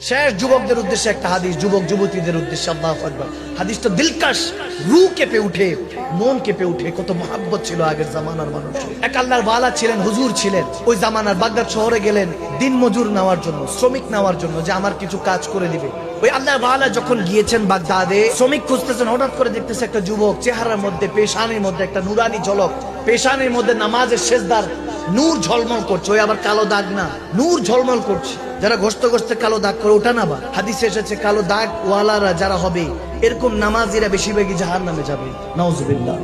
শেষ যুবকদের উদ্দেশ্যে একটা হাদিস, যুবক যুবতীদের উদ্দেশ্যে। আল্লাহু আকবার। হাদিসটা দিলকাশ, রু কেঁপে উঠে, মন কেঁপে উঠে। কত মহাব্বত ছিল আগের জামানার মানুষ। এক আল্লাহর ওয়ালা ছিলেন, হুজুর ছিলেন। ওই জামানার বাগদাদ শহরে গেলেন দিন মজুর নেওয়ার জন্য, শ্রমিক নেওয়ার জন্য, যে আমার কিছু কাজ করে দিবে। ওই আল্লাহর ওয়ালা যখন গিয়েছেন বাগদাদে, শ্রমিক খুঁজতেছেন, হঠাৎ করে দেখতেছে একটা যুবক, চেহারার মধ্যে, পেশানির মধ্যে একটা নুরানি ঝলক, পেশানির মধ্যে নামাজের সেজদার নূর ঝলমল করছে। ওই আবার কালো দাগ না, নূর ঝলমল করছে। যারা ঘষতে ঘষতে কালো দাগ করে, ওটা না। বা হাদিসে এসেছে কালো দাগ ওয়ালারা যারা হবে, এরকম নামাজিরা বেশিরভাগই জাহান্নামে যাবে। নাউজুবিল্লাহ।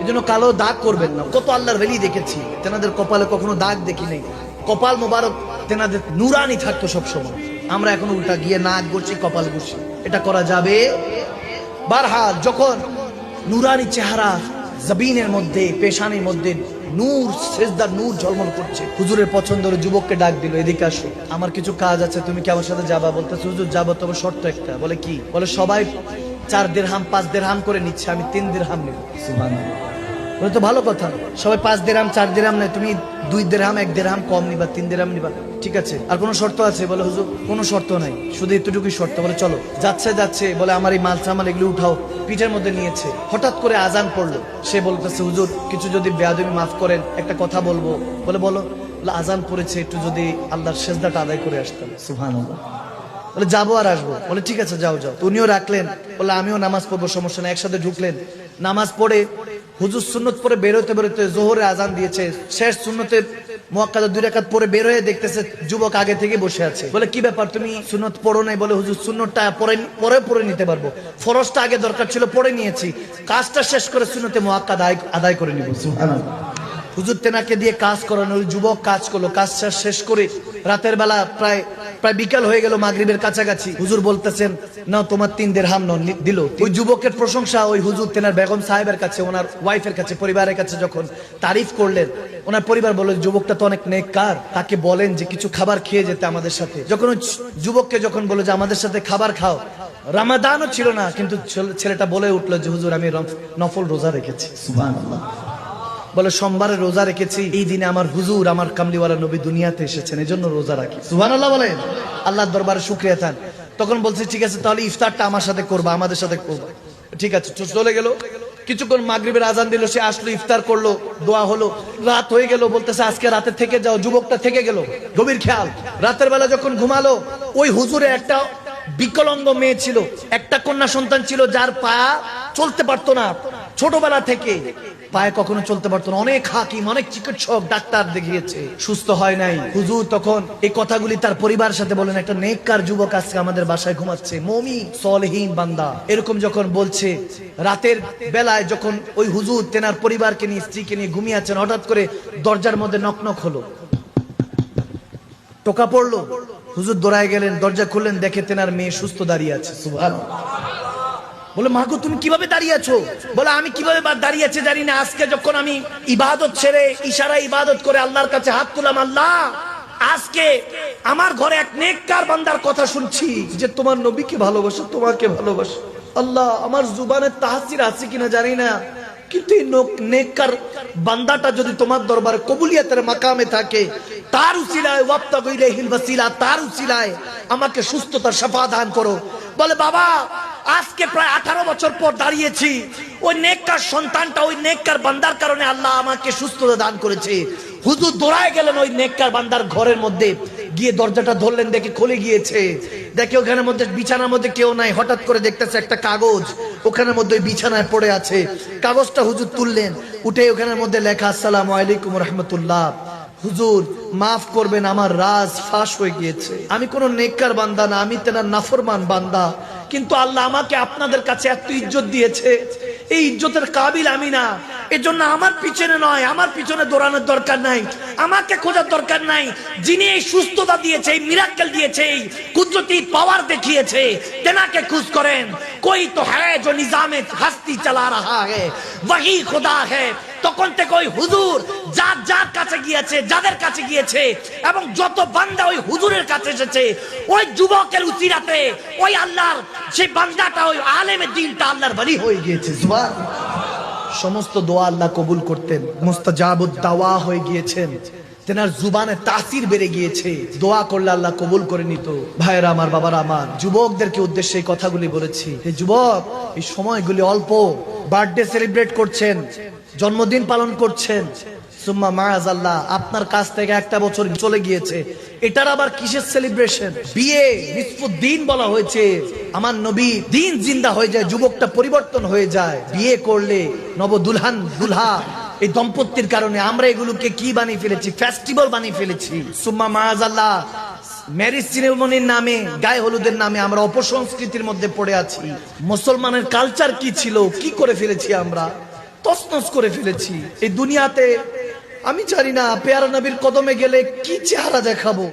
এই জন্য কালো দাগ করবেন না। কত আল্লাহর ওলি দেখেছি, তেনাদের কপালে কখনো দাগ দেখি নাই। কপাল মোবারক তেনাদের নুরানি থাকতো সবসময়। আমরা এখন উল্টা গিয়ে নাক ঘষি, কপাল ঘষি। এটা করা যাবে? বারহাল যখন নুরানি চেহারা, জবিনের মধ্যে, পেশানির মধ্যে নূর, সেজদার নূর ঝলমল করছে। হুজুরের পছন্দের যুবককে ডাক দিল, এদিকে আসো, আমার কিছু কাজ আছে, তুমি কি আমার সাথে যাবা? বলতেছে হুজুর যাবো, তবে শর্ত একটা। বলে কি? বলে সবাই 4 দিরহাম 5 দিরহাম করে নিচ্ছে, আমি 3 দিরহাম নেব। সুবহানাল্লাহ। বলে তো ভালো কথা, সবাই 5 দিরহাম 4 দিরহাম নেয়, তুমি 2 দিরহাম 1 দিরহাম কম নিবা, 3 দিরহাম নিবা। ঠিক আছে, আর কোনো শর্ত আছে? বলে হুজুর কোনো শর্ত নাই, শুধু এতটুকুই শর্ত। বলে চলো। যাচ্ছে, বলে আমার এই মাল সামাল এগুলো উঠাও। পিঠের মধ্যে নিয়েছে। হঠাৎ করে আজান পড়লো। সে বলতেছে হুজুর কিছু যদি বেয়াদবি মাফ করেন, একটা কথা বলবো। বলে বলো। বলে আজান পড়েছে, একটু যদি আল্লাহর সেজদাটা আদায় করে আসতাম। সুবহানাল্লাহ। বলে যাবো আর আসবো। বলে ঠিক আছে, যাও। উনিও রাখলেন। বলে আমিও নামাজ পড়বো, সমস্যা নেই। একসাথে ঢুকলেন। নামাজ পড়ে হুজুর সুন্নত পরে বেরোতে বেরোতে জোহরে আজান দিয়েছে। শেষ সুন্নতে মুআক্কাদা 2 রাকাত পরে বের হয়ে দেখতেছে যুবক আগে থেকে বসে আছে। বলে কি ব্যাপার, তুমি সুন্নত পড়ো নাই? বলে হুজুর সুন্নতটা পরে নিতে পারবো, ফরজটা আগে দরকার ছিল, পড়ে নিয়েছি, কাজটা শেষ করে সুন্নতে মুআক্কাদা আদায় করে নিব। সুবহানাল্লাহ। হুজুর তেনাকে দিয়ে কাজ করানো। ওই যুবক কাজ করলো। কাজ শেষ করে রাতের বেলা প্রায় বিকাল হয়ে গেল, মাগরিবের কাছাকাছি। হুজুর বলতেছেন নাও তোমার 3 দিরহাম দিল। ওই যুবকের প্রশংসা ওই হুজুর তেনার বেগম সাহেবের কাছে, ওনার ওয়াইফের কাছে, পরিবারের কাছে যখন তারিফ করলেন, ওনার পরিবার বলল যুবকটা তো অনেক নেককার, তাকে বলেন যে কিছু খাবার খেয়ে যেতে আমাদের সাথে। যখন ওই যুবককে যখন বলল যে আমাদের সাথে খাবার খাও, রামাদানও ছিল না, কিন্তু ছেলেটা বলে উঠলো যে হুজুর আমি নফল রোজা রেখেছি। সুবহানাল্লাহ। বলে সোমবারে রোজা রেখেছি, এই দিনে আমার হুজুর, আমার কামলিওয়ালা নবী দুনিয়াতে এসেছেন, এজন্য রোজা রাখি। সুবহানাল্লাহ বলেন। আল্লাহর দরবারে শুকরিয়া থান। তখন বলছে ঠিক আছে, তাহলে ইফতারটা আমার সাথে করবা, আমাদের সাথে করবা। ঠিক আছে, চলে গেল। কিছুক্ষণ মাগরিবের আজান দিল, সে আসলো, ইফতার করলো, দোয়া হলো। রাত হয়ে গেল। বলতেছে আজকে রাতে থেকে যাও। যুবকটা থেকে গেল। গভীর খেয়াল। রাতের বেলা যখন ঘুমালো, ওই হুজুরে একটা বিকলাঙ্গ মেয়ে ছিল, একটা কন্যা সন্তান ছিল, যার পা চলতে পারতো না। ছোটবেলা থেকে পায়ে কখনো চলতে পারতো না। অনেক হাকিম, অনেক চিকিৎসক, ডাক্তার দেখিয়েছে, সুস্থ হয় নাই। হুজুর তখন এই কথাগুলি তার পরিবারের সাথে বলেন, একটা নেককার যুবক আজকে আমাদের বাসায় ঘুমাচ্ছে, মুমিন সলেহীন বান্দা। এরকম যখন বলছে, রাতের বেলায় যখন ওই হুজুর তেনার পরিবারকে নিয়ে, স্ত্রীকে নিয়ে ঘুমিয়ে আছেন, হঠাৎ করে দরজার মধ্যে নক হলো, টোকা পড়লো। হুজুর দৌড়ায় গেলেন, দরজা খুললেন, দেখে তেনার মেয়ে সুস্থ দাঁড়িয়ে আছে। সুবহানাল্লাহ। বলে মাগো তুমি কিভাবে দাঁড়িয়ে আছো? বলে আমি কিভাবে দাঁড়িয়ে আছি জানি না, আজকে যখন আমি ইবাদত ছেড়ে ইশারায় ইবাদত করে আল্লাহর কাছে হাত তুললাম, আল্লাহ আজকে আমার ঘরে এক নেককার বান্দার কথা শুনছি যে তোমার নবীকে ভালোবাসো, তোমাকে ভালোবাসো। আল্লাহ আমার জুবানে তাহসির আছে কিনা জানি না, কিন্তু এই নেককার বান্দাটা যদি তোমার দরবারে কবুলিয়াতের মাকামে থাকে, তার উসিলায় ওয়াবতাগু ইলাইহিল ওয়াসিলা, তার উসিলায় আমাকে সুস্থতার শাফা দান করো। বলে বাবা আজকে প্রায় 18 বছর পর দাঁড়িয়েছি, ওই নেককার সন্তানটা, ওই নেককার বান্দার কারণে আল্লাহ আমাকে সুস্থতা দান করেছে। হুজুর দৌড়ায় গেলেন ওই নেককার বান্দার ঘরের মধ্যে, গিয়ে দরজাটা ধরলেন, দেখে খুলে গিয়েছে। দেখে ওখানের মধ্যে, বিছানার মধ্যে কেউ নাই। হঠাৎ করে দেখতেছে একটা কাগজ ওখানের মধ্যে ওই বিছানায় পড়ে আছে। কাগজটা হুজুর তুললেন, উঠে ওখানের মধ্যে লেখা আসসালামু আলাইকুম রাহমাতুল্লাহ। হুজুর মাফ করবেন, আমার রাজ ফাঁস হয়ে গিয়েছে। আমি কোন নেককার বান্দা না, আমি তেনার নাফরমান বান্দা, কিন্তু আল্লাহ আমাকে আপনাদের কাছে এত ইজ্জত দিয়েছে, এই ইজ্জতের কাবিল আমি না। এজন্য আমার পিছনে নয়, আমার পিছনে দৌড়ানোর দরকার নাই, আমাকে খোঁজার দরকার নাই। যিনি এই সুস্থতা দিয়েছে, এই মিরাক্কেল দিয়েছে, এই কুদরতি পাওয়ার দেখিয়েছে, তেনাকে খুঁজ করেন। कोई तो है जो निजामे हस्ती चला रहा है, वही खुदा है। তখন থেকে ওই হুজুর যার কাছে গিয়েছে, যাদের কাছে গিয়েছে, এবং যত বান্দা ওই হুজুরের কাছে এসেছে, ওই যুবকের উসিলাতে ওই আল্লাহর সেই বান্দাটা, ওই আলেমের দিনটা আল্লাহর ওলি হয়ে গিয়েছে। সুবহানাল্লাহ। সমস্ত দোয়া আল্লাহ কবুল করতেন, মুস্তাজাবুদ দাওয়া হয়ে গিয়েছেন। তেনার জুবানে তাসির বেড়ে গিয়েছে, দোয়া করলে আল্লাহ কবুল করে নিত। ভাইরা আমার, বাবারা আমার, যুবকদেরকে উদ্দেশ্যে এই কথাগুলি বলেছি। এই যুবক, এই সময়গুলি অল্প, বার্থডে সেলিব্রেট করছেন, জন্মদিন পালন করছেন, সুম্মা মাআযাল্লাহ আপনার কাছ থেকে একটা বছর চলে গিয়েছে, এটার আবার কিসের সেলিব্রেশন? বিয়ে নিসফুদ্দিন বলা হয়েছে। আমার নবী দিন জিন্দা হয়ে যায়, যুবকটা পরিবর্তন হয়ে যায়। বিয়ে করলে নব দুলহান দুলহা, এই দম্পতির কারণে আমরা এগুলোকে কি বানিয়ে ফেলেছি? ফেস্টিভ্যাল বানিয়ে ফেলেছি। সুম্মা মাআযাল্লাহ ম্যারেজ সিরিমনির নামে, গায়ে হলুদের নামে আমরা অপসংস্কৃতির মধ্যে পড়ে আছি। মুসলমানের কালচার কি ছিল, কি করে ফেলেছি আমরা? তছনছ করে ফেলেছি। এই দুনিয়াতে আমি জানি না পেয়ারা নবীর কদমে গেলে কি চেহারা দেখাবো।